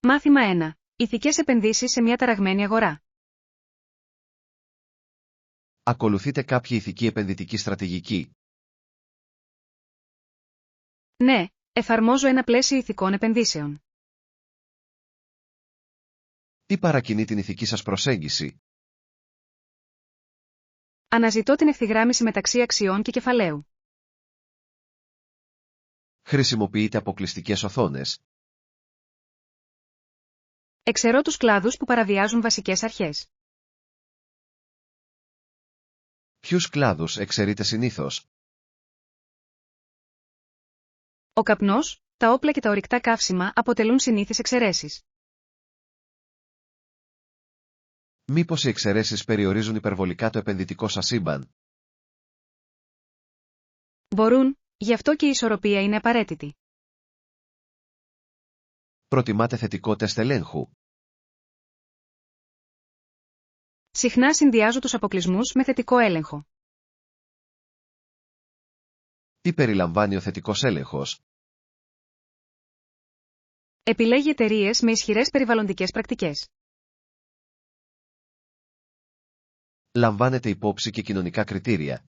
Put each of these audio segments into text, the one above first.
Μάθημα 1. Ηθικές επενδύσεις σε μια ταραγμένη αγορά. Ακολουθείτε κάποια ηθική επενδυτική στρατηγική. Ναι, εφαρμόζω ένα πλαίσιο ηθικών επενδύσεων. Τι παρακινεί την ηθική σας προσέγγιση? Αναζητώ την ευθυγράμμιση μεταξύ αξιών και κεφαλαίου. Χρησιμοποιείτε αποκλειστικές οθόνες. Εξαιρώ τους κλάδους που παραβιάζουν βασικές αρχές. Ποιους κλάδους εξαιρείτε συνήθως? Ο καπνός, τα όπλα και τα ορυκτά καύσιμα αποτελούν συνήθεις εξαιρέσεις. Μήπως οι εξαιρέσεις περιορίζουν υπερβολικά το επενδυτικό σας σύμπαν? Μπορούν, γι' αυτό και η ισορροπία είναι απαραίτητη. Προτιμάτε θετικό τεστ ελέγχου. Συχνά συνδυάζω τους αποκλεισμούς με θετικό έλεγχο. Τι περιλαμβάνει ο θετικός έλεγχος? Επιλέγει εταιρείες με ισχυρές περιβαλλοντικές πρακτικές. Λαμβάνετε υπόψη και κοινωνικά κριτήρια.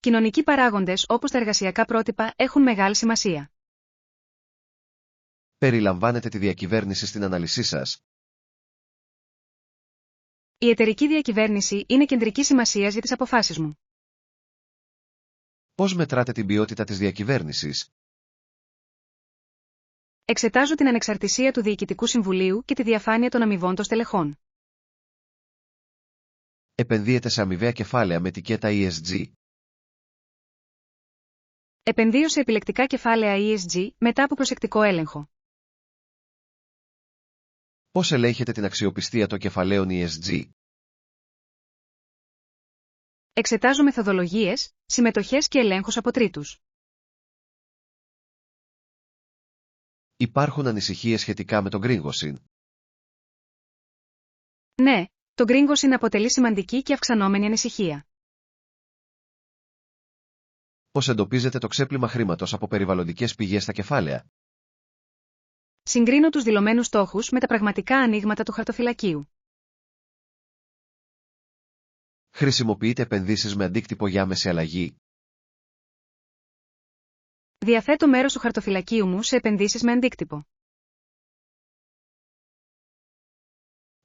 Κοινωνικοί παράγοντες όπως τα εργασιακά πρότυπα έχουν μεγάλη σημασία. Περιλαμβάνετε τη διακυβέρνηση στην ανάλυση σας. Η εταιρική διακυβέρνηση είναι κεντρική σημασίας για τις αποφάσεις μου. Πώς μετράτε την ποιότητα της διακυβέρνησης? Εξετάζω την ανεξαρτησία του Διοικητικού Συμβουλίου και τη διαφάνεια των αμοιβών των στελεχών. Επενδύετε σε αμοιβαία κεφάλαια με ετικέτα ESG. Επενδύω σε επιλεκτικά κεφάλαια ESG μετά από προσεκτικό έλεγχο. Πώς ελέγχετε την αξιοπιστία των κεφαλαίων ESG? Εξετάζω μεθοδολογίες, συμμετοχές και ελέγχους από τρίτους. Υπάρχουν ανησυχίες σχετικά με τον greenwashing. Ναι, το greenwashing αποτελεί σημαντική και αυξανόμενη ανησυχία. Πώς εντοπίζετε το ξέπλυμα χρήματος από περιβαλλοντικές πηγές στα κεφάλαια? Συγκρίνω τους δηλωμένους στόχους με τα πραγματικά ανοίγματα του χαρτοφυλακίου. Χρησιμοποιείτε επενδύσεις με αντίκτυπο για άμεση αλλαγή. Διαθέτω μέρος του χαρτοφυλακίου μου σε επενδύσεις με αντίκτυπο.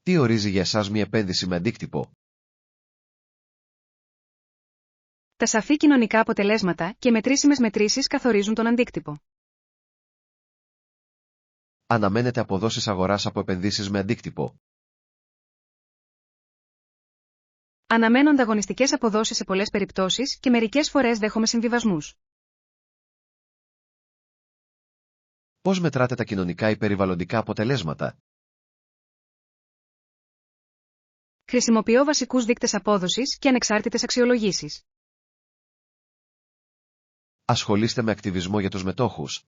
Τι ορίζει για εσάς μια επένδυση με αντίκτυπο? Τα σαφή κοινωνικά αποτελέσματα και μετρήσιμες μετρήσεις καθορίζουν τον αντίκτυπο. Αναμένετε αποδόσεις αγοράς από επενδύσεις με αντίκτυπο. Αναμένω ανταγωνιστικές αποδόσεις σε πολλές περιπτώσεις και μερικές φορές δέχομαι συμβιβασμούς. Πώς μετράτε τα κοινωνικά ή περιβαλλοντικά αποτελέσματα? Χρησιμοποιώ βασικούς δείκτες απόδοσης και ανεξάρτητες αξιολογήσεις. Ασχολείστε με ακτιβισμό για τους μετόχους.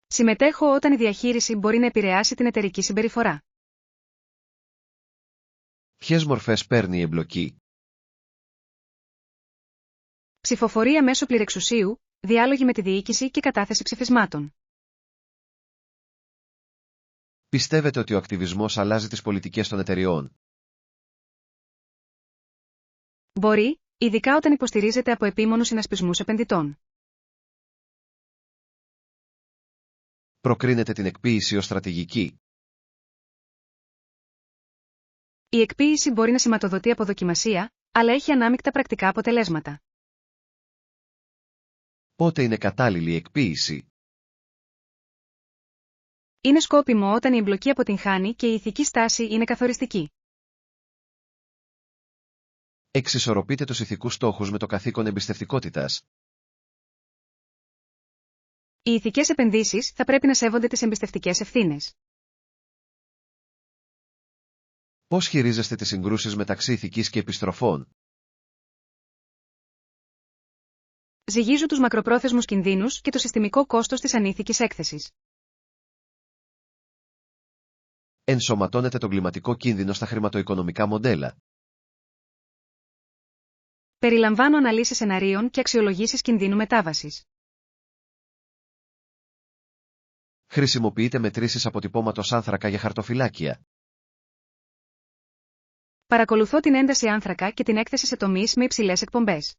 Συμμετέχω όταν η διαχείριση μπορεί να επηρεάσει την εταιρική συμπεριφορά. Ποιες μορφές παίρνει η εμπλοκή? Ψηφοφορία μέσω πληρεξουσίου, διάλογοι με τη διοίκηση και κατάθεση ψηφισμάτων. Πιστεύετε ότι ο ακτιβισμός αλλάζει τις πολιτικές των εταιριών? Μπορεί, ειδικά όταν υποστηρίζεται από επίμονους συνασπισμούς επενδυτών. Προκρίνετε την εκποίηση ως στρατηγική. Η εκποίηση μπορεί να σηματοδοτεί από δοκιμασία, αλλά έχει ανάμεικτα πρακτικά αποτελέσματα. Πότε είναι κατάλληλη η εκποίηση? Είναι σκόπιμο όταν η εμπλοκή αποτυγχάνει και η ηθική στάση είναι καθοριστική. Εξισορροπείτε τους ηθικούς στόχους με το καθήκον εμπιστευτικότητας. Οι ηθικές επενδύσεις θα πρέπει να σέβονται τις εμπιστευτικές ευθύνες. Πώς χειρίζεστε τις συγκρούσεις μεταξύ ηθικής και επιστροφών? Ζυγίζω τους μακροπρόθεσμους κινδύνους και το συστημικό κόστος της ανήθικης έκθεσης. Ενσωματώνετε τον κλιματικό κίνδυνο στα χρηματοοικονομικά μοντέλα. Περιλαμβάνω αναλύσεις σεναρίων και αξιολογήσεις κινδύνου μετάβασης. Χρησιμοποιείτε μετρήσεις αποτυπώματος άνθρακα για χαρτοφυλάκια. Παρακολουθώ την ένταση άνθρακα και την έκθεση σε τομείς με υψηλές εκπομπές.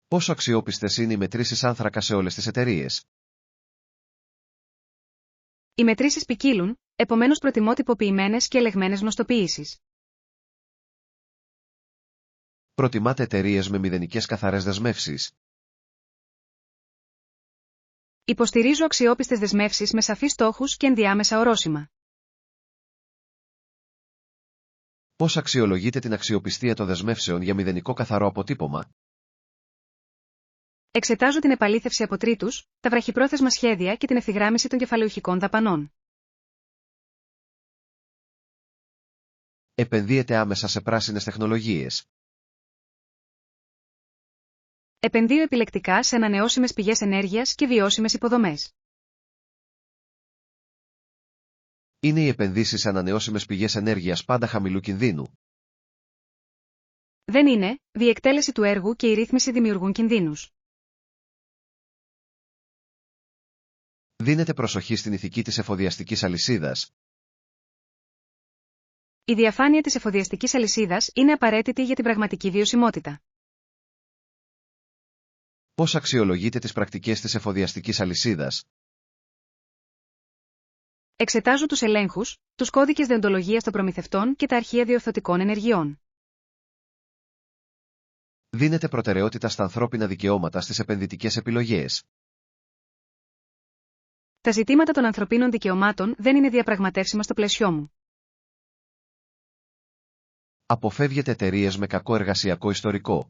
Πόσο αξιόπιστες είναι οι μετρήσεις άνθρακα σε όλες τις εταιρείες? Οι μετρήσεις ποικίλουν, επομένως προτιμώ τυποποιημένες και ελεγμένες γνωστοποιήσεις. Προτιμάτε εταιρείες με μηδενικές καθαρές δεσμεύσεις? Υποστηρίζω αξιόπιστες δεσμεύσεις με σαφείς στόχους και ενδιάμεσα ορόσημα. Πώς αξιολογείτε την αξιοπιστία των δεσμεύσεων για μηδενικό καθαρό αποτύπωμα? Εξετάζω την επαλήθευση από τρίτους, τα βραχυπρόθεσμα σχέδια και την ευθυγράμμιση των κεφαλαιοχικών δαπανών. Επενδύετε άμεσα σε πράσινες τεχνολογίες? Επενδύω επιλεκτικά σε ανανεώσιμες πηγές ενέργειας και βιώσιμες υποδομές. Είναι οι επενδύσεις σε ανανεώσιμες πηγές ενέργειας πάντα χαμηλού κινδύνου? Δεν είναι, διεκτέλεση του έργου και η ρύθμιση δημιουργούν κινδύνους. Δίνετε προσοχή στην ηθική της εφοδιαστικής αλυσίδας? Η διαφάνεια της εφοδιαστικής αλυσίδας είναι απαραίτητη για την πραγματική βιωσιμότητα. Πώς αξιολογείτε τις πρακτικές της εφοδιαστικής αλυσίδας? Εξετάζω τους ελέγχους, τους κώδικες δεοντολογίας των προμηθευτών και τα αρχεία διορθωτικών ενεργειών. Δίνετε προτεραιότητα στα ανθρώπινα δικαιώματα στις επενδυτικές επιλογές? Τα ζητήματα των ανθρωπίνων δικαιωμάτων δεν είναι διαπραγματεύσιμα στο πλαίσιό μου. Αποφεύγετε εταιρείες με κακό εργασιακό ιστορικό?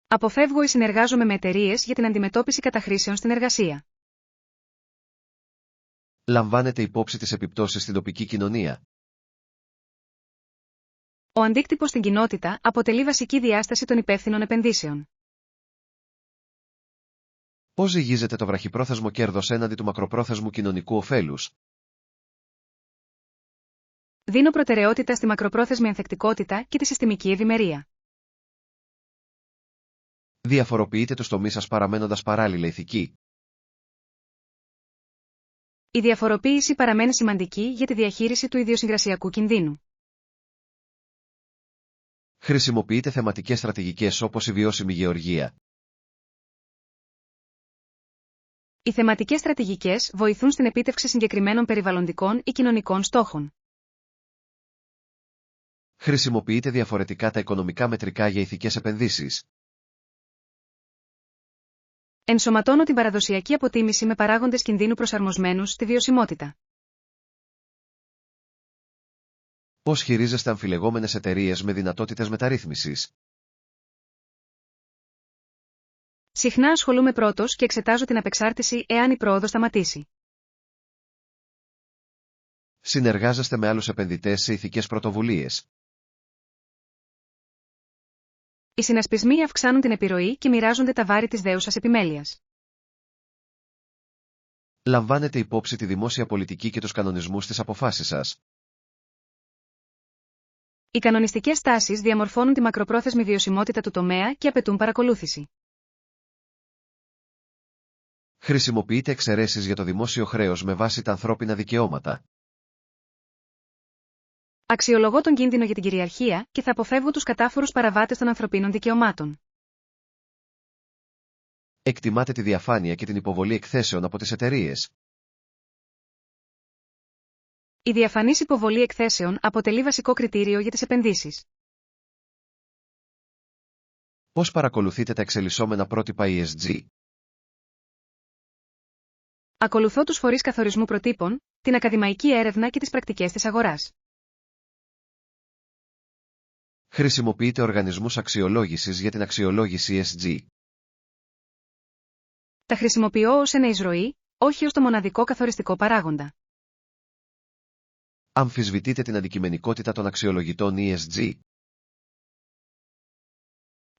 Αποφεύγω ή συνεργάζομαι με εταιρείες για την αντιμετώπιση καταχρήσεων στην εργασία. Λαμβάνετε υπόψη τις επιπτώσεις στην τοπική κοινωνία? Ο αντίκτυπος στην κοινότητα αποτελεί βασική διάσταση των υπεύθυνων επενδύσεων. Πώς ζυγίζετε το βραχυπρόθεσμο κέρδος έναντι του μακροπρόθεσμου κοινωνικού ωφέλους? Δίνω προτεραιότητα στη μακροπρόθεσμη ανθεκτικότητα και τη συστημική ευημερία. Διαφοροποιείτε τους τομείς σας παραμένοντας παράλληλα ηθικοί? Η διαφοροποίηση παραμένει σημαντική για τη διαχείριση του ιδιοσυγκρασιακού κινδύνου. Χρησιμοποιείτε θεματικές στρατηγικές όπως η βιώσιμη γεωργία? Οι θεματικές στρατηγικές βοηθούν στην επίτευξη συγκεκριμένων περιβαλλοντικών ή κοινωνικών στόχων. Χρησιμοποιείτε διαφορετικά τα οικονομικά μετρικά για ηθικές επενδύσεις? Ενσωματώνω την παραδοσιακή αποτίμηση με παράγοντες κινδύνου προσαρμοσμένους στη βιωσιμότητα. Πώς χειρίζεστε αμφιλεγόμενες εταιρείες με δυνατότητες μεταρρύθμισης? Συχνά ασχολούμαι πρώτος και εξετάζω την απεξάρτηση εάν η πρόοδος σταματήσει. Συνεργάζεστε με άλλους επενδυτές σε ηθικές πρωτοβουλίες? Οι συνασπισμοί αυξάνουν την επιρροή και μοιράζονται τα βάρη της δέουσας επιμέλειας. Λαμβάνετε υπόψη τη δημόσια πολιτική και τους κανονισμούς στις αποφάσεις σας? Οι κανονιστικές τάσεις διαμορφώνουν τη μακροπρόθεσμη βιωσιμότητα του τομέα και απαιτούν παρακολούθηση. Χρησιμοποιείτε εξαιρέσεις για το δημόσιο χρέος με βάση τα ανθρώπινα δικαιώματα? Αξιολογώ τον κίνδυνο για την κυριαρχία και θα αποφεύγω τους κατάφορους παραβάτες των ανθρωπίνων δικαιωμάτων. Εκτιμάτε τη διαφάνεια και την υποβολή εκθέσεων από τις εταιρείες? Η διαφανής υποβολή εκθέσεων αποτελεί βασικό κριτήριο για τις επενδύσεις. Πώς παρακολουθείτε τα εξελισσόμενα πρότυπα ESG? Ακολουθώ τους φορείς καθορισμού προτύπων, την ακαδημαϊκή έρευνα και τις πρακτικές της αγοράς. Χρησιμοποιείτε οργανισμούς αξιολόγησης για την αξιολόγηση ESG? Τα χρησιμοποιώ ως ένα εισρωή, όχι ως το μοναδικό καθοριστικό παράγοντα. Αμφισβητείτε την αντικειμενικότητα των αξιολογητών ESG?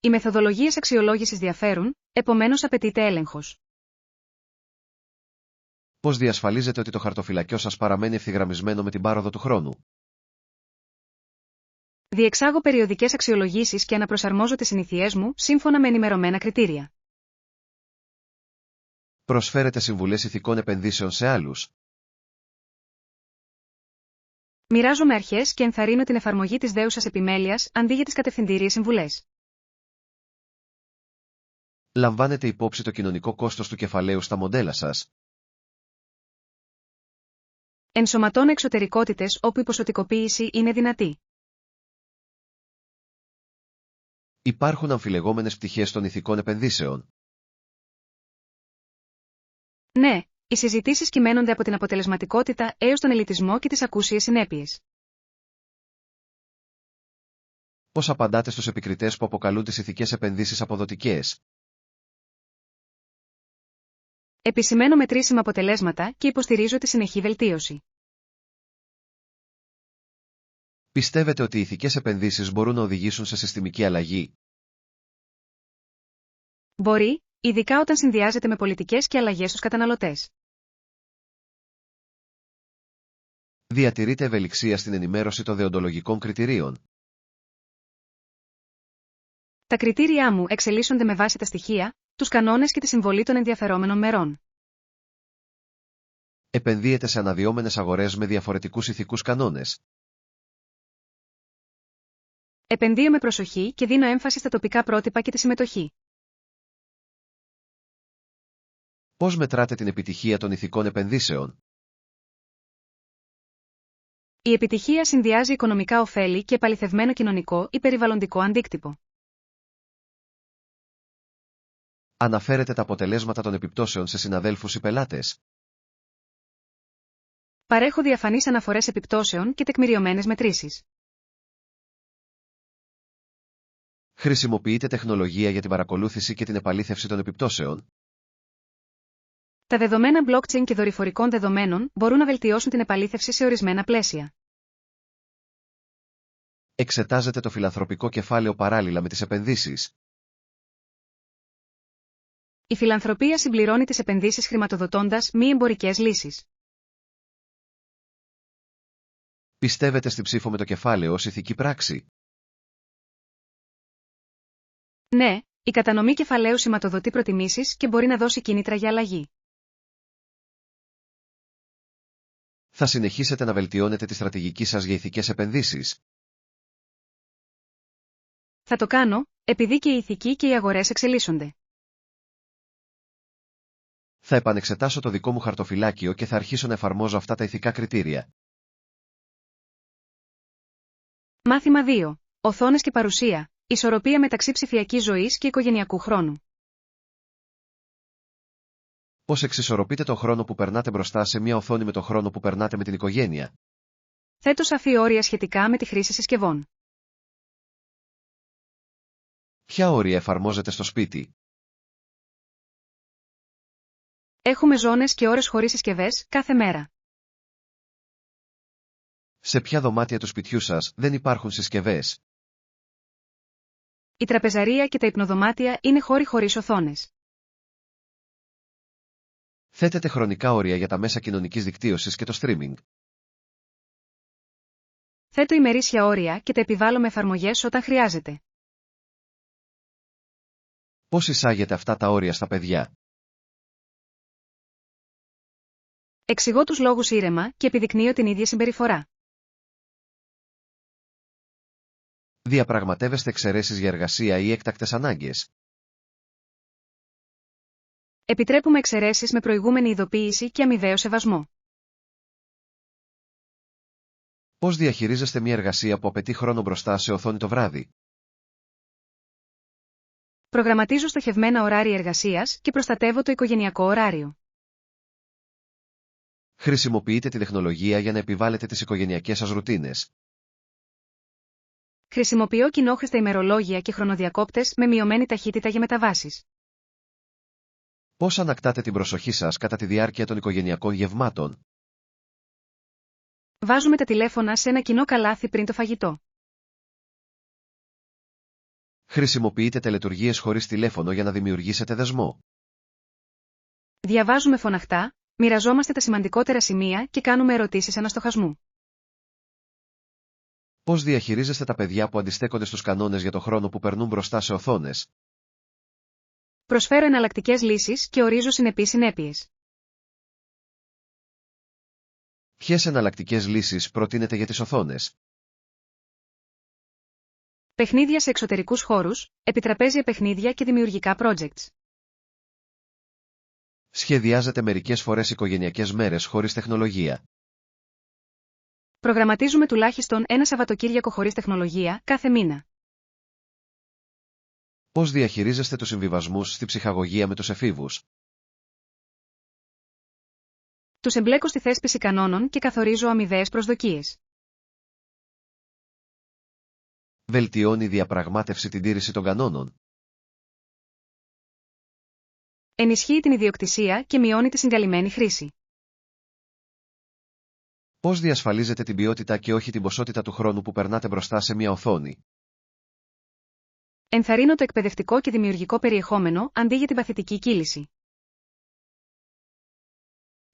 Οι μεθοδολογίες αξιολόγησης διαφέρουν, επομένως απαιτείται έλεγχος. Πώς διασφαλίζετε ότι το χαρτοφυλακιό σας παραμένει ευθυγραμμισμένο με την πάροδο του χρόνου? Διεξάγω περιοδικές αξιολογήσεις και αναπροσαρμόζω τις συνήθειές μου σύμφωνα με ενημερωμένα κριτήρια. Προσφέρετε συμβουλές ηθικών επενδύσεων σε άλλους. Μοιράζομαι αρχές και ενθαρρύνω την εφαρμογή της δέουσας επιμέλειας αντί για τις κατευθυντήριες συμβουλές. Λαμβάνετε υπόψη το κοινωνικό κόστος του κεφαλαίου στα μοντέλα σας. Ενσωματώνω εξωτερικότητες όπου η ποσοτικοποίηση είναι δυνατή. Υπάρχουν αμφιλεγόμενες πτυχές των ηθικών επενδύσεων. Ναι, οι συζητήσεις κυμαίνονται από την αποτελεσματικότητα έως τον ελιτισμό και τις ακούσιες συνέπειες. Πώς απαντάτε στους επικριτές που αποκαλούν τις ηθικές επενδύσεις αποδοτικές? Επισημαίνω μετρήσιμα αποτελέσματα και υποστηρίζω τη συνεχή βελτίωση. Πιστεύετε ότι οι ηθικές επενδύσεις μπορούν να οδηγήσουν σε συστημική αλλαγή? Μπορεί, ειδικά όταν συνδυάζεται με πολιτικές και αλλαγές στους καταναλωτές. Διατηρείτε ευελιξία στην ενημέρωση των δεοντολογικών κριτηρίων. Τα κριτήριά μου εξελίσσονται με βάση τα στοιχεία, τους κανόνες και τη συμβολή των ενδιαφερόμενων μερών. Επενδύετε σε αναδυόμενες αγορές με διαφορετικούς ηθικούς κανόνες. Επενδύω με προσοχή και δίνω έμφαση στα τοπικά πρότυπα και τη συμμετοχή. Πώς μετράτε την επιτυχία των ηθικών επενδύσεων? Η επιτυχία συνδυάζει οικονομικά ωφέλη και επαληθευμένο κοινωνικό ή περιβαλλοντικό αντίκτυπο. Αναφέρετε τα αποτελέσματα των επιπτώσεων σε συναδέλφους ή πελάτες. Παρέχω διαφανείς αναφορές επιπτώσεων και τεκμηριωμένες μετρήσεις. Χρησιμοποιείτε τεχνολογία για την παρακολούθηση και την επαλήθευση των επιπτώσεων. Τα δεδομένα blockchain και δορυφορικών δεδομένων μπορούν να βελτιώσουν την επαλήθευση σε ορισμένα πλαίσια. Εξετάζετε το φιλανθρωπικό κεφάλαιο παράλληλα με τις επενδύσεις. Η φιλανθρωπία συμπληρώνει τις επενδύσεις χρηματοδοτώντας μη εμπορικές λύσεις. Πιστεύετε στην ψήφο με το κεφάλαιο ως ηθική πράξη? Ναι, η κατανομή κεφαλαίου σηματοδοτεί προτιμήσεις και μπορεί να δώσει κίνητρα για αλλαγή. Θα συνεχίσετε να βελτιώνετε τη στρατηγική σας για ηθικές επενδύσεις. Θα το κάνω, επειδή και η ηθική και οι αγορές εξελίσσονται. Θα επανεξετάσω το δικό μου χαρτοφυλάκιο και θα αρχίσω να εφαρμόζω αυτά τα ηθικά κριτήρια. Μάθημα 2. Οθόνες και παρουσία. Ισορροπία μεταξύ ψηφιακής ζωής και οικογενειακού χρόνου. Πώς εξισορροπείτε τον χρόνο που περνάτε μπροστά σε μια οθόνη με τον χρόνο που περνάτε με την οικογένεια? Θέτω σαφή όρια σχετικά με τη χρήση συσκευών. Ποια όρια εφαρμόζετε στο σπίτι? Έχουμε ζώνες και ώρες χωρίς συσκευές κάθε μέρα. Σε ποια δωμάτια του σπιτιού σας δεν υπάρχουν συσκευές? Η τραπεζαρία και τα υπνοδωμάτια είναι χώροι χωρίς οθόνες. Θέτετε χρονικά όρια για τα μέσα κοινωνικής δικτύωσης και το streaming. Θέτω ημερήσια όρια και τα επιβάλλω με εφαρμογές όταν χρειάζεται. Πώς εισάγετε αυτά τα όρια στα παιδιά? Εξηγώ τους λόγους ήρεμα και επιδεικνύω την ίδια συμπεριφορά. Διαπραγματεύεστε εξαιρέσεις για εργασία ή έκτακτες ανάγκες? Επιτρέπουμε εξαιρέσεις με προηγούμενη ειδοποίηση και αμοιβαίο σεβασμό. Πώς διαχειρίζεστε μια εργασία που απαιτεί χρόνο μπροστά σε οθόνη το βράδυ? Προγραμματίζω στοχευμένα ωράρια εργασίας και προστατεύω το οικογενειακό ωράριο. Χρησιμοποιείτε τη τεχνολογία για να επιβάλλετε τις οικογενειακές σας ρουτίνες. Χρησιμοποιώ κοινόχρηστα ημερολόγια και χρονοδιακόπτες με μειωμένη ταχύτητα για μεταβάσεις. Πώς ανακτάτε την προσοχή σας κατά τη διάρκεια των οικογενειακών γευμάτων? Βάζουμε τα τηλέφωνα σε ένα κοινό καλάθι πριν το φαγητό. Χρησιμοποιείτε τελετουργίες χωρίς τηλέφωνο για να δημιουργήσετε δεσμό. Διαβάζουμε φωναχτά, μοιραζόμαστε τα σημαντικότερα σημεία και κάνουμε ερωτήσεις αναστοχασμού. Πώς διαχειρίζεστε τα παιδιά που αντιστέκονται στους κανόνες για το χρόνο που περνούν μπροστά σε οθόνες? Προσφέρω εναλλακτικές λύσεις και ορίζω συνεπείς συνέπειες. Ποιες εναλλακτικές λύσεις προτείνετε για τις οθόνες? Παιχνίδια σε εξωτερικούς χώρους, επιτραπέζια παιχνίδια και δημιουργικά projects. Σχεδιάζετε μερικές φορές οικογενειακές μέρες χωρίς τεχνολογία. Προγραμματίζουμε τουλάχιστον ένα Σαββατοκύριακο χωρίς τεχνολογία κάθε μήνα. Πώς διαχειρίζεστε τους συμβιβασμούς στη ψυχαγωγία με τους εφήβους? Τους εμπλέκω στη θέσπιση κανόνων και καθορίζω αμοιβαίες προσδοκίες. Βελτιώνει η διαπραγμάτευση την τήρηση των κανόνων? Ενισχύει την ιδιοκτησία και μειώνει τη συγκαλυμμένη χρήση. Πώς διασφαλίζετε την ποιότητα και όχι την ποσότητα του χρόνου που περνάτε μπροστά σε μια οθόνη? Ενθαρρύνω το εκπαιδευτικό και δημιουργικό περιεχόμενο αντί για την παθητική κύληση.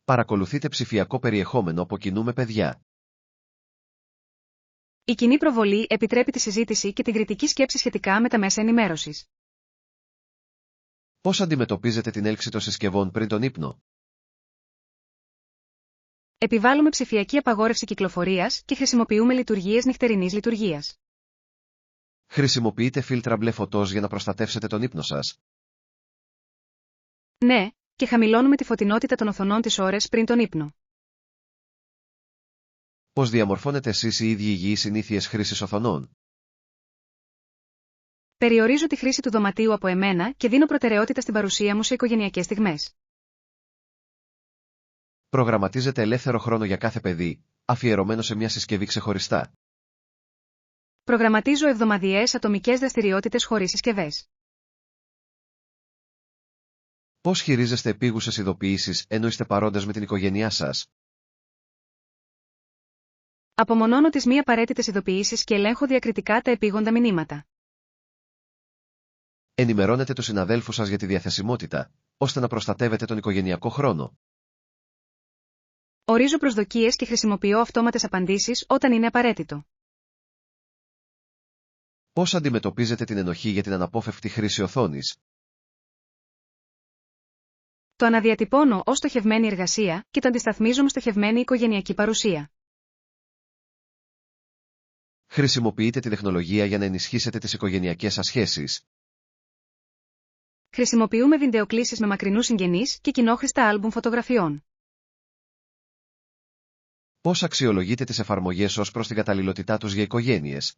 Παρακολουθείτε ψηφιακό περιεχόμενο από κοινού με παιδιά. Η κοινή προβολή επιτρέπει τη συζήτηση και την κριτική σκέψη σχετικά με τα μέσα ενημέρωσης. Πώς αντιμετωπίζετε την έλξη των συσκευών πριν τον ύπνο? Επιβάλλουμε ψηφιακή απαγόρευση κυκλοφορίας και χρησιμοποιούμε λειτουργίες νυχτερινής λειτουργίας. Χρησιμοποιείτε φίλτρα μπλε φωτός για να προστατεύσετε τον ύπνο σας? Ναι, και χαμηλώνουμε τη φωτεινότητα των οθονών τις ώρες πριν τον ύπνο. Πώς διαμορφώνετε εσείς οι ίδιοι υγιείς συνήθειες χρήσης οθονών? Περιορίζω τη χρήση του δωματίου από εμένα και δίνω προτεραιότητα στην παρουσία μου σε οικογενειακές στιγμές. Προγραμματίζετε ελεύθερο χρόνο για κάθε παιδί, αφιερωμένο σε μια συσκευή ξεχωριστά? Προγραμματίζω εβδομαδιαίες ατομικές δραστηριότητες χωρίς συσκευές. Πώς χειρίζεστε επίγουσες ειδοποιήσεις ενώ είστε παρόντες με την οικογένειά σας? Απομονώνω τις μη απαραίτητες ειδοποιήσεις και ελέγχω διακριτικά τα επίγοντα μηνύματα. Ενημερώνετε τους συναδέλφους σας για τη διαθεσιμότητα, ώστε να προστατεύετε τον οικογενειακό χρόνο. Ορίζω προσδοκίες και χρησιμοποιώ αυτόματες απαντήσεις όταν είναι απαραίτητο. Πώς αντιμετωπίζετε την ενοχή για την αναπόφευκτη χρήση οθόνης? Το αναδιατυπώνω ως στοχευμένη εργασία και το αντισταθμίζω με στοχευμένη οικογενειακή παρουσία. Χρησιμοποιείτε τη τεχνολογία για να ενισχύσετε τις οικογενειακές σας σχέσεις? Χρησιμοποιούμε βιντεοκλήσεις με μακρινούς συγγενείς και κοινόχρηστα άλμπουμ φωτογραφιών. Πώς αξιολογείτε τις εφαρμογές ως προς την καταλληλότητά τους για οικογένειες?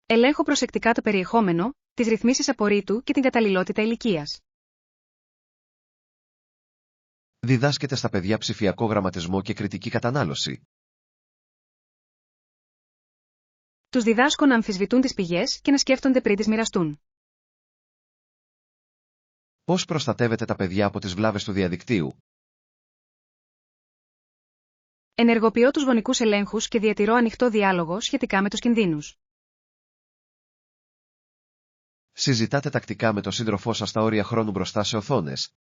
Ελέγχω προσεκτικά το περιεχόμενο, τις ρυθμίσεις απορρίτου και την καταλληλότητα ηλικίας. Διδάσκετε στα παιδιά ψηφιακό γραμματισμό και κριτική κατανάλωση? Τους διδάσκω να αμφισβητούν τις πηγές και να σκέφτονται πριν τις μοιραστούν. Πώς προστατεύετε τα παιδιά από τις βλάβες του διαδικτύου? Ενεργοποιώ τους γονικούς ελέγχους και διατηρώ ανοιχτό διάλογο σχετικά με τους κινδύνους. Συζητάτε τακτικά με τον σύντροφό σας τα όρια χρόνου μπροστά σε οθόνες?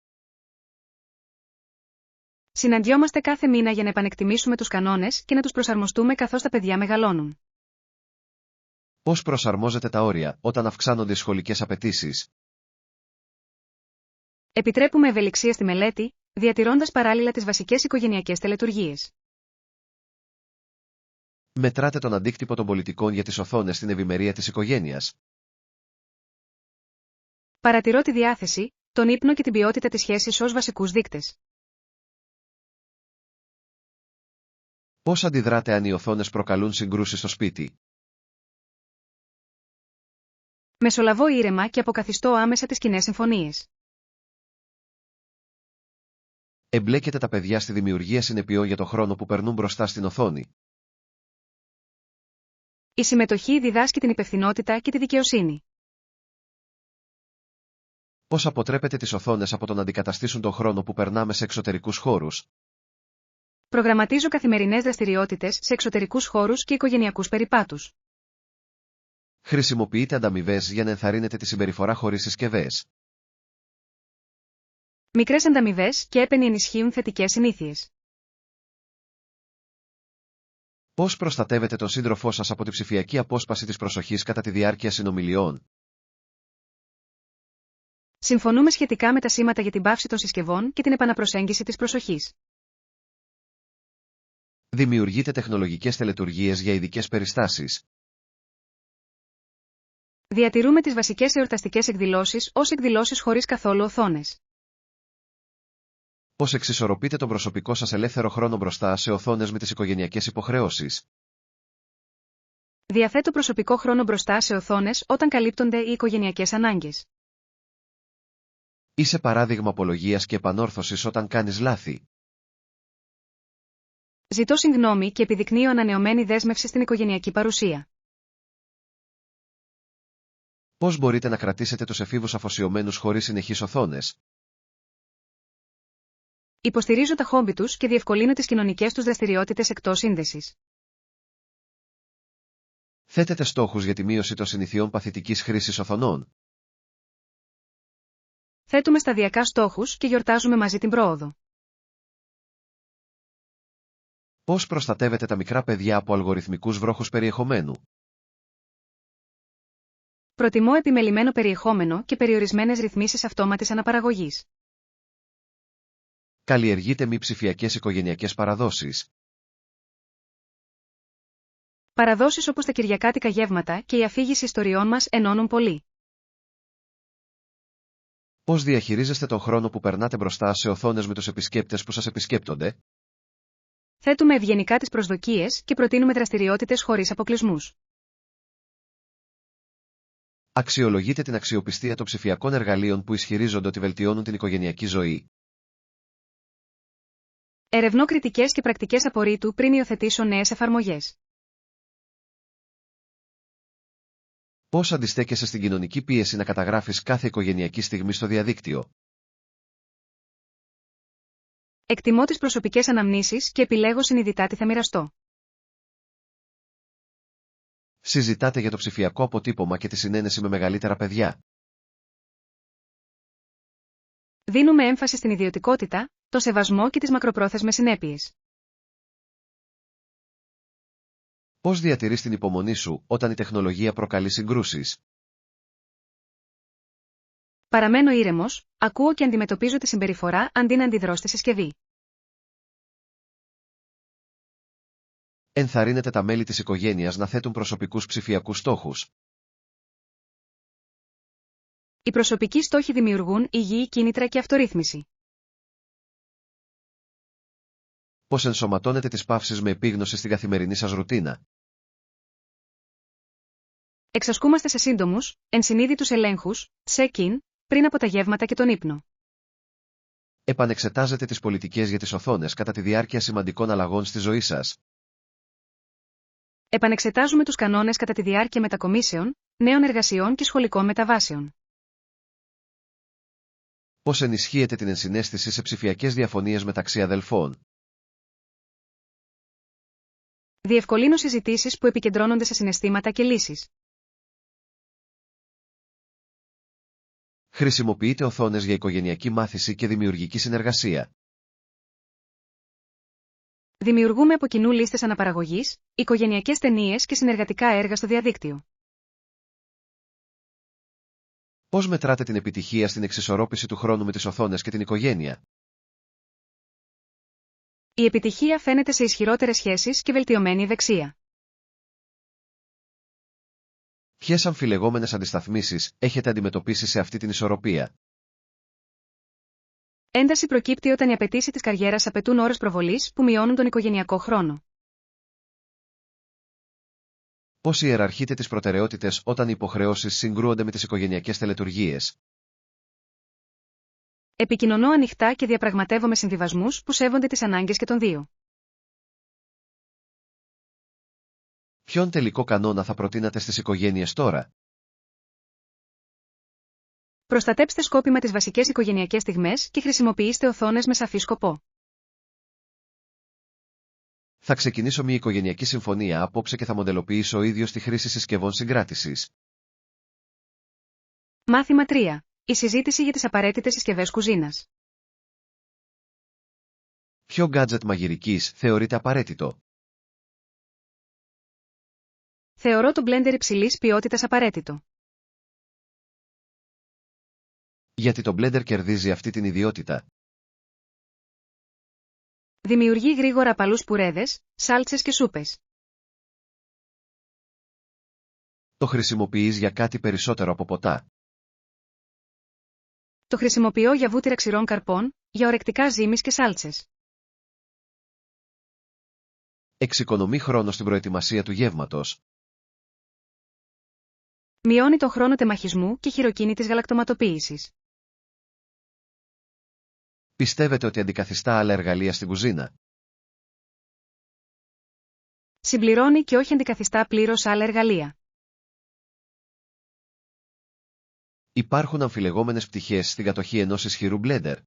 Συναντιόμαστε κάθε μήνα για να επανεκτιμήσουμε τους κανόνες και να τους προσαρμοστούμε καθώς τα παιδιά μεγαλώνουν. Πώς προσαρμόζετε τα όρια όταν αυξάνονται οι σχολικές απαιτήσεις? Επιτρέπουμε ευελιξία στη μελέτη, διατηρώντας παράλληλα τις βασικές οικογενειακές τελετουργίες. Μετράτε τον αντίκτυπο των πολιτικών για τις οθόνες στην ευημερία της οικογένειας? Παρατηρώ τη διάθεση, τον ύπνο και την ποιότητα της σχέσης ως βασικούς δείκτες. Πώς αντιδράτε αν οι οθόνες προκαλούν συγκρούσεις στο σπίτι? Μεσολαβώ ήρεμα και αποκαθιστώ άμεσα τις κοινές συμφωνίες. Εμπλέκετε τα παιδιά στη δημιουργία συνεπειών για το χρόνο που περνούν μπροστά στην οθόνη? Η συμμετοχή διδάσκει την υπευθυνότητα και τη δικαιοσύνη. Πώς αποτρέπετε τις οθόνες από το να αντικαταστήσουν τον χρόνο που περνάμε σε εξωτερικούς χώρους? Προγραμματίζω καθημερινές δραστηριότητες σε εξωτερικούς χώρους και οικογενειακούς περιπάτους. Χρησιμοποιείτε ανταμοιβές για να ενθαρρύνετε τη συμπεριφορά χωρίς συσκευές? Μικρές ανταμοιβές και έπαινοι ενισχύουν θετικές συνήθειες. Πώς προστατεύετε τον σύντροφό σας από τη ψηφιακή απόσπαση της προσοχής κατά τη διάρκεια συνομιλιών? Συμφωνούμε σχετικά με τα σήματα για την παύση των συσκευών και την επαναπροσέγγιση της προσοχής. Δημιουργείτε τεχνολογικές τελετουργίες για ειδικές περιστάσεις. Διατηρούμε τις βασικές εορταστικές εκδηλώσεις ως εκδηλώσεις χωρίς καθόλου οθόνες. Πώς εξισορροπείτε τον προσωπικό σας ελεύθερο χρόνο μπροστά σε οθόνες με τις οικογενειακές υποχρεώσεις. Διαθέτω προσωπικό χρόνο μπροστά σε οθόνες όταν καλύπτονται οι οικογενειακές ανάγκες. Είσαι παράδειγμα απολογίας και επανόρθωσης όταν κάνεις λάθη. Ζητώ συγγνώμη και επιδεικνύω ανανεωμένη δέσμευση στην οικογενειακή παρουσία. Πώς μπορείτε να κρατήσετε τους εφήβους αφοσιωμένους χωρίς συνεχείς οθόνες. Υποστηρίζω τα χόμπι τους και διευκολύνω τις κοινωνικές τους δραστηριότητες εκτός σύνδεσης. Θέτετε στόχους για τη μείωση των συνηθιών παθητικής χρήσης οθονών. Θέτουμε σταδιακά στόχους και γιορτάζουμε μαζί την πρόοδο. Πώς προστατεύετε τα μικρά παιδιά από αλγοριθμικούς βρόχους περιεχομένου. Προτιμώ επιμελημένο περιεχόμενο και περιορισμένες ρυθμίσεις αυτόματης αναπαραγωγής. Καλλιεργείτε μη ψηφιακές οικογενειακές παραδόσεις. Παραδόσεις όπως τα κυριακάτικα γεύματα και η αφήγηση ιστοριών μας ενώνουν πολύ. Πώς διαχειρίζεστε τον χρόνο που περνάτε μπροστά σε οθόνες με τους επισκέπτες που σας επισκέπτονται. Θέτουμε ευγενικά τις προσδοκίες και προτείνουμε δραστηριότητες χωρίς αποκλεισμούς. Αξιολογείτε την αξιοπιστία των ψηφιακών εργαλείων που ισχυρίζονται ότι βελτιώνουν την οικογενειακή ζωή. Ερευνώ κριτικές και πρακτικές απορρίτου πριν υιοθετήσω νέες εφαρμογές. Πώς αντιστέκεσαι στην κοινωνική πίεση να καταγράφεις κάθε οικογενειακή στιγμή στο διαδίκτυο. Εκτιμώ τις προσωπικές αναμνήσεις και επιλέγω συνειδητά τι θα μοιραστώ. Συζητάτε για το ψηφιακό αποτύπωμα και τη συνένεση με μεγαλύτερα παιδιά. Δίνουμε έμφαση στην ιδιωτικότητα, το σεβασμό και τις μακροπρόθεσμες συνέπειες. Πώς διατηρείς την υπομονή σου όταν η τεχνολογία προκαλεί συγκρούσεις. Παραμένω ήρεμος, ακούω και αντιμετωπίζω τη συμπεριφορά αντί να αντιδρώ στη συσκευή. Ενθαρρύνετε τα μέλη της οικογένειας να θέτουν προσωπικούς ψηφιακούς στόχους. Οι προσωπικοί στόχοι δημιουργούν υγιή κίνητρα και αυτορύθμιση. Πώς ενσωματώνετε τις παύσεις με επίγνωση στην καθημερινή σας ρουτίνα. Εξασκούμαστε σε σύντομους, ενσυνείδητους ελέγχους, check-in, πριν από τα γεύματα και τον ύπνο. Επανεξετάζετε τις πολιτικές για τις οθόνες κατά τη διάρκεια σημαντικών αλλαγών στη ζωή σας. Επανεξετάζουμε τους κανόνες κατά τη διάρκεια μετακομίσεων, νέων εργασιών και σχολικών μεταβάσεων. Πώς ενισχύετε την ενσυναίσθηση σε ψηφιακές διαφωνίες μεταξύ αδελφών. Διευκολύνω συζητήσεις που επικεντρώνονται σε συναισθήματα και λύσεις. Χρησιμοποιείτε οθόνες για οικογενειακή μάθηση και δημιουργική συνεργασία. Δημιουργούμε από κοινού λίστες αναπαραγωγής, οικογενειακές ταινίες και συνεργατικά έργα στο διαδίκτυο. Πώς μετράτε την επιτυχία στην εξισορρόπηση του χρόνου με τις οθόνες και την οικογένεια. Η επιτυχία φαίνεται σε ισχυρότερες σχέσεις και βελτιωμένη ευεξία. Ποιες αμφιλεγόμενες αντισταθμίσεις έχετε αντιμετωπίσει σε αυτή την ισορροπία. Ένταση προκύπτει όταν οι απαιτήσεις της καριέρας απαιτούν ώρες προβολής που μειώνουν τον οικογενειακό χρόνο. Πώς ιεραρχείτε τις προτεραιότητες όταν οι υποχρεώσεις συγκρούονται με τις οικογενειακές τελετουργίες. Επικοινωνώ ανοιχτά και διαπραγματεύομαι συμβιβασμούς που σέβονται τις ανάγκες και των δύο. Ποιον τελικό κανόνα θα προτείνατε στις οικογένειες τώρα. Προστατέψτε σκόπιμα τις βασικές οικογενειακές στιγμές και χρησιμοποιήστε οθόνες με σαφή σκοπό. Θα ξεκινήσω μια οικογενειακή συμφωνία απόψε και θα μοντελοποιήσω ο ίδιος τη χρήση συσκευών συγκράτησης. Μάθημα 3. Η συζήτηση για τις απαραίτητες συσκευές κουζίνας. Ποιο γκάτζετ μαγειρικής θεωρείται απαραίτητο. Θεωρώ το μπλέντερ υψηλής ποιότητας απαραίτητο. Γιατί το blender κερδίζει αυτή την ιδιότητα? Δημιουργεί γρήγορα απαλούς πουρέδες, σάλτσες και σούπες. Το χρησιμοποιείς για κάτι περισσότερο από ποτά? Το χρησιμοποιώ για βούτυρα ξηρών καρπών, για ορεκτικά ζύμης και σάλτσες. Εξοικονομεί χρόνο στην προετοιμασία του γεύματος. Μειώνει τον χρόνο τεμαχισμού και χειροκίνητης γαλακτοματοποίησης. Πιστεύετε ότι αντικαθιστά άλλα εργαλεία στην κουζίνα? Συμπληρώνει και όχι αντικαθιστά πλήρως άλλα εργαλεία. Υπάρχουν αμφιλεγόμενες πτυχές στην κατοχή ενός ισχυρού blender.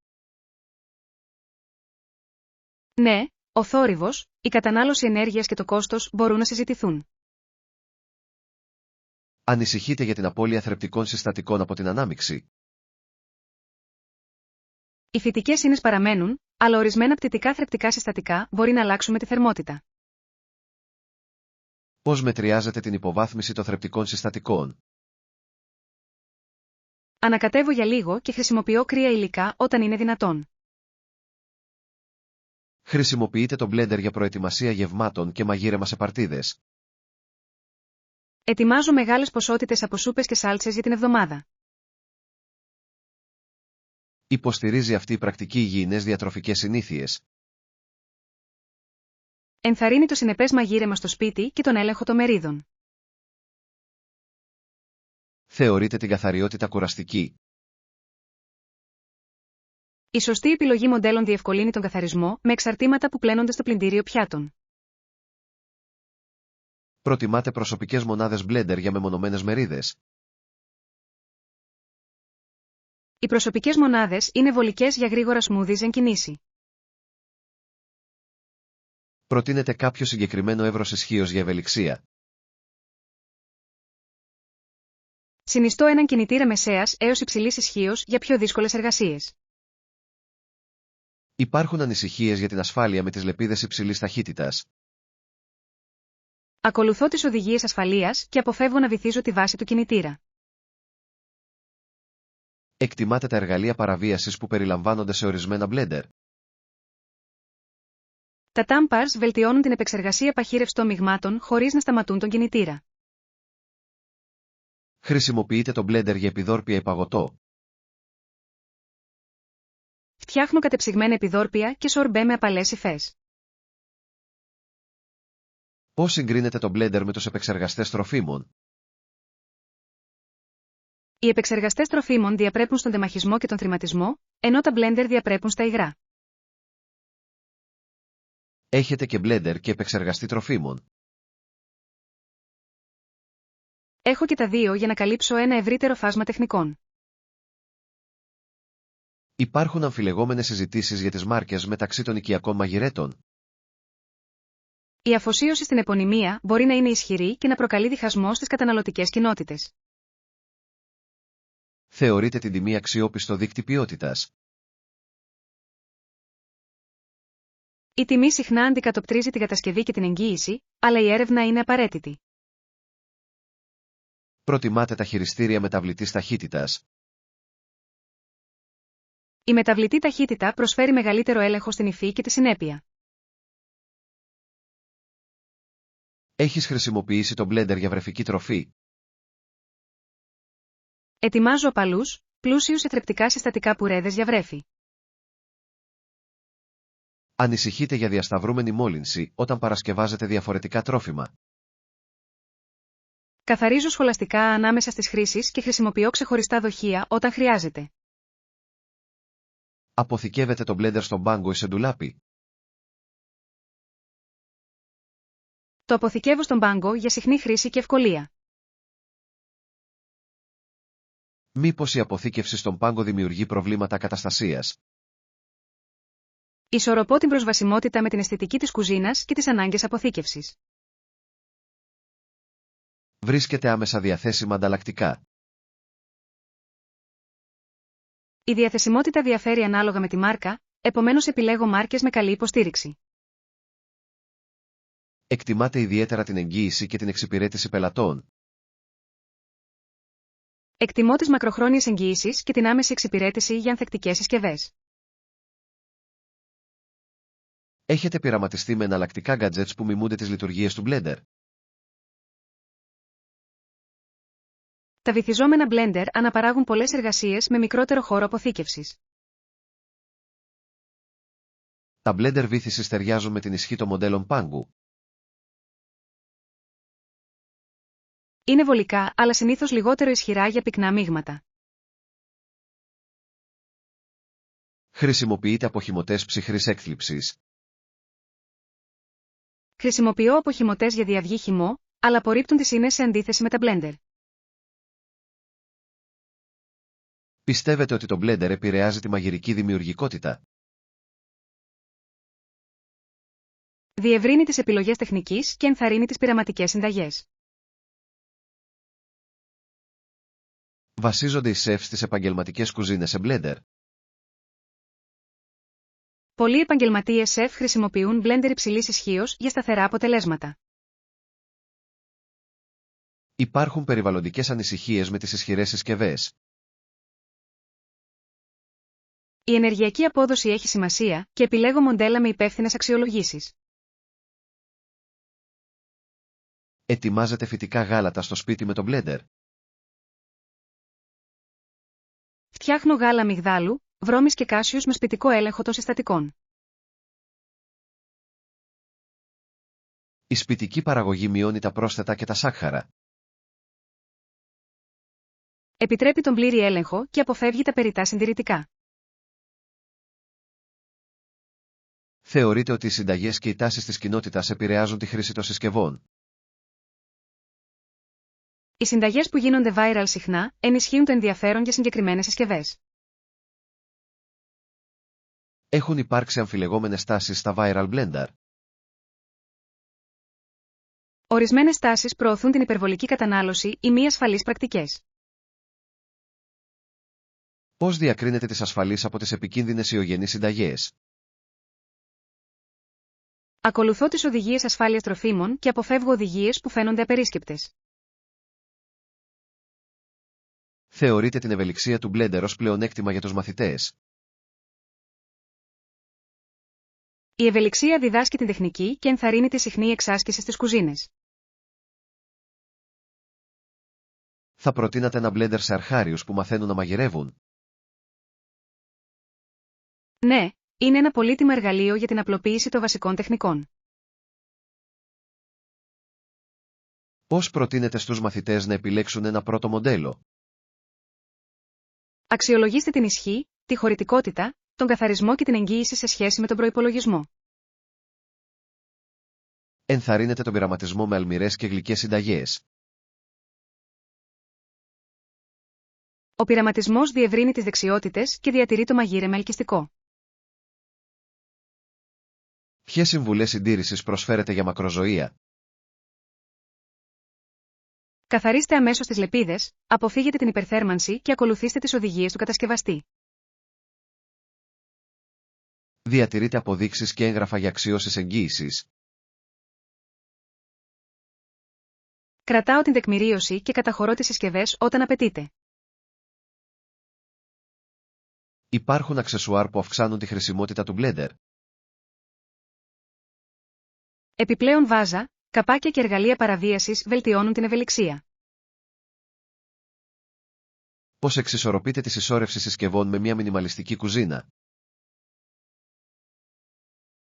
Ναι, ο θόρυβος, η κατανάλωση ενέργειας και το κόστος μπορούν να συζητηθούν. Ανησυχείτε για την απώλεια θρεπτικών συστατικών από την ανάμιξη? Οι φυτικές ίνες παραμένουν, αλλά ορισμένα πτυτικά θρεπτικά συστατικά μπορεί να αλλάξουν με τη θερμότητα. Πώς μετριάζετε την υποβάθμιση των θρεπτικών συστατικών? Ανακατεύω για λίγο και χρησιμοποιώ κρύα υλικά όταν είναι δυνατόν. Χρησιμοποιείτε το blender για προετοιμασία γευμάτων και μαγείρεμα σε παρτίδες. Ετοιμάζω μεγάλες ποσότητες από σούπες και σάλτσες για την εβδομάδα. Υποστηρίζει αυτή η πρακτική υγιεινές διατροφικές συνήθειες? Ενθαρρύνει το συνεπές μαγείρεμα στο σπίτι και τον έλεγχο των μερίδων. Θεωρείτε την καθαριότητα κουραστική? Η σωστή επιλογή μοντέλων διευκολύνει τον καθαρισμό με εξαρτήματα που πλένονται στο πλυντήριο πιάτων. Προτιμάτε προσωπικές μονάδες blender για μεμονωμένες μερίδες? Οι προσωπικές μονάδες είναι βολικές για γρήγορα σμούδις εν κινήσει. Προτείνετε κάποιο συγκεκριμένο εύρος ισχύως για ευελιξία? Συνιστώ έναν κινητήρα μεσαίας έως υψηλής ισχύως για πιο δύσκολες εργασίες. Υπάρχουν ανησυχίες για την ασφάλεια με τις λεπίδες υψηλής ταχύτητας? Ακολουθώ τις οδηγίες ασφαλείας και αποφεύγω να βυθίζω τη βάση του κινητήρα. Εκτιμάτε τα εργαλεία παραβίασης που περιλαμβάνονται σε ορισμένα blender? Τα tampers βελτιώνουν την επεξεργασία παχύρευση των μειγμάτων χωρίς να σταματούν τον κινητήρα. Χρησιμοποιείτε το blender για επιδόρπια ή παγωτό? Φτιάχνω κατεψυγμένα επιδόρπια και σορμπέ με απαλές υφές. Πώς συγκρίνετε το blender με τους επεξεργαστές τροφίμων? Οι επεξεργαστές τροφίμων διαπρέπουν στον τεμαχισμό και τον θρηματισμό, ενώ τα blender διαπρέπουν στα υγρά. Έχετε και blender και επεξεργαστή τροφίμων? Έχω και τα δύο για να καλύψω ένα ευρύτερο φάσμα τεχνικών. Υπάρχουν αμφιλεγόμενες συζητήσεις για τις μάρκες μεταξύ των οικιακών μαγειρέτων. Η αφοσίωση στην επωνυμία μπορεί να είναι ισχυρή και να προκαλεί διχασμό στις καταναλωτικές κοινότητες. Θεωρείτε την τιμή αξιόπιστο δείκτη ποιότητας? Η τιμή συχνά αντικατοπτρίζει την κατασκευή και την εγγύηση, αλλά η έρευνα είναι απαραίτητη. Προτιμάτε τα χειριστήρια μεταβλητής ταχύτητας? Η μεταβλητή ταχύτητα προσφέρει μεγαλύτερο έλεγχο στην υφή και τη συνέπεια. Έχεις χρησιμοποιήσει το blender για βρεφική τροφή? Ετοιμάζω απαλούς, πλούσιους σε θρεπτικά συστατικά πουρέδες για βρέφη. Ανησυχείτε για διασταυρούμενη μόλυνση όταν παρασκευάζετε διαφορετικά τρόφιμα? Καθαρίζω σχολαστικά ανάμεσα στις χρήσεις και χρησιμοποιώ ξεχωριστά δοχεία όταν χρειάζεται. Αποθηκεύετε το blender στον πάγκο ή σε ντουλάπι? Το αποθηκεύω στον πάγκο για συχνή χρήση και ευκολία. Μήπως η αποθήκευση στον πάγκο δημιουργεί προβλήματα καταστασίας? Ισορροπώ την προσβασιμότητα με την αισθητική της κουζίνας και τις ανάγκες αποθήκευσης. Βρίσκεται άμεσα διαθέσιμα ανταλλακτικά? Η διαθεσιμότητα διαφέρει ανάλογα με τη μάρκα, επομένως επιλέγω μάρκες με καλή υποστήριξη. Εκτιμάτε ιδιαίτερα την εγγύηση και την εξυπηρέτηση πελατών? Εκτιμώ τις μακροχρόνιες εγγυήσεις και την άμεση εξυπηρέτηση για ανθεκτικές συσκευές. Έχετε πειραματιστεί με εναλλακτικά gadgets που μιμούνται τις λειτουργίες του Blender? Τα βυθιζόμενα Blender αναπαράγουν πολλές εργασίες με μικρότερο χώρο αποθήκευσης. Τα Blender βύθισης ταιριάζουν με την ισχύ των μοντέλων Pangu. Είναι βολικά, αλλά συνήθως λιγότερο ισχυρά για πυκνά μείγματα. Χρησιμοποιείτε αποχυμωτές ψυχρής έκθλιψης? Χρησιμοποιώ αποχυμωτές για διαυγή χυμό, αλλά απορρίπτουν τις ίνες σε αντίθεση με τα Blender. Πιστεύετε ότι το Blender επηρεάζει τη μαγειρική δημιουργικότητα? Διευρύνει τις επιλογές τεχνικής και ενθαρρύνει τις πειραματικές συνταγές. Βασίζονται οι σεφ στις επαγγελματικές κουζίνες σε Blender? Πολλοί επαγγελματίες σεφ χρησιμοποιούν Blender υψηλής ισχύως για σταθερά αποτελέσματα. Υπάρχουν περιβαλλοντικές ανησυχίες με τις ισχυρές συσκευές? Η ενεργειακή απόδοση έχει σημασία και επιλέγω μοντέλα με υπεύθυνες αξιολογήσεις. Ετοιμάζετε φυτικά γάλατα στο σπίτι με το Blender? Φτιάχνω γάλα αμυγδάλου, βρώμης και κάσιους με σπιτικό έλεγχο των συστατικών. Η σπιτική παραγωγή μειώνει τα πρόσθετα και τα σάκχαρα. Επιτρέπει τον πλήρη έλεγχο και αποφεύγει τα περιττά συντηρητικά. Θεωρείτε ότι οι συνταγές και οι τάσεις της κοινότητας επηρεάζουν τη χρήση των συσκευών? Οι συνταγές που γίνονται viral συχνά ενισχύουν το ενδιαφέρον για συγκεκριμένες συσκευές. Έχουν υπάρξει αμφιλεγόμενες τάσεις στα viral Blender? Ορισμένες τάσεις προωθούν την υπερβολική κατανάλωση ή μη ασφαλείς πρακτικές. Πώς διακρίνετε τις ασφαλείς από τις επικίνδυνες ιογενείς συνταγές? Ακολουθώ τις οδηγίες ασφάλειας τροφίμων και αποφεύγω οδηγίες που φαίνονται απερίσκεπτες. Θεωρείτε την ευελιξία του Blender ως πλεονέκτημα για τους μαθητές? Η ευελιξία διδάσκει την τεχνική και ενθαρρύνει τη συχνή εξάσκηση στις κουζίνες. Θα προτείνατε ένα Blender σε αρχάριους που μαθαίνουν να μαγειρεύουν? Ναι, είναι ένα πολύτιμο εργαλείο για την απλοποίηση των βασικών τεχνικών. Πώς προτείνετε στους μαθητές να επιλέξουν ένα πρώτο μοντέλο? Αξιολογήστε την ισχύ, τη χωρητικότητα, τον καθαρισμό και την εγγύηση σε σχέση με τον προϋπολογισμό. Ενθαρρύνετε τον πειραματισμό με αλμυρές και γλυκές συνταγές? Ο πειραματισμός διευρύνει τις δεξιότητες και διατηρεί το μαγείρεμα ελκυστικό. Ποιες συμβουλές συντήρησης προσφέρετε για μακροζωία? Καθαρίστε αμέσως τις λεπίδες, αποφύγετε την υπερθέρμανση και ακολουθήστε τις οδηγίες του κατασκευαστή. Διατηρείτε αποδείξεις και έγγραφα για αξιώσεις εγγύησης? Κρατάω την τεκμηρίωση και καταχωρώ τις συσκευές όταν απαιτείται. Υπάρχουν αξεσουάρ που αυξάνουν τη χρησιμότητα του Blender? Επιπλέον βάζα, καπάκια και εργαλεία παραβίασης βελτιώνουν την ευελιξία. Πώς εξισορροπείτε τη συσσόρευση συσκευών με μια μινιμαλιστική κουζίνα?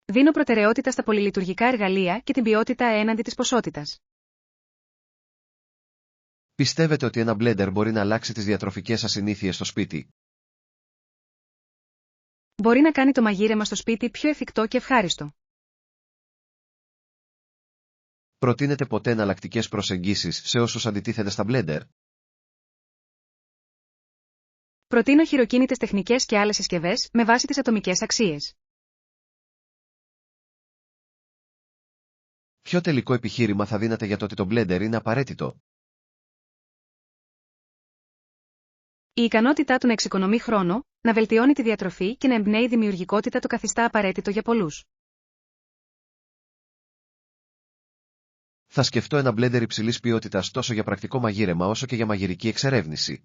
Δίνω προτεραιότητα στα πολυλειτουργικά εργαλεία και την ποιότητα έναντι της ποσότητας. Πιστεύετε ότι ένα Blender μπορεί να αλλάξει τις διατροφικές σας συνήθειες στο σπίτι? Μπορεί να κάνει το μαγείρεμα στο σπίτι πιο εφικτό και ευχάριστο. Προτείνετε ποτέ εναλλακτικές προσεγγίσεις σε όσους αντιτίθεται στα Blender? Προτείνω χειροκίνητες τεχνικές και άλλες συσκευές με βάση τις ατομικές αξίες. Ποιο τελικό επιχείρημα θα δίνατε για το ότι το Blender είναι απαραίτητο? Η ικανότητά του να εξοικονομεί χρόνο, να βελτιώνει τη διατροφή και να εμπνέει δημιουργικότητα το καθιστά απαραίτητο για πολλούς. Θα σκεφτώ ένα Blender υψηλής ποιότητας τόσο για πρακτικό μαγείρεμα όσο και για μαγειρική εξερεύνηση.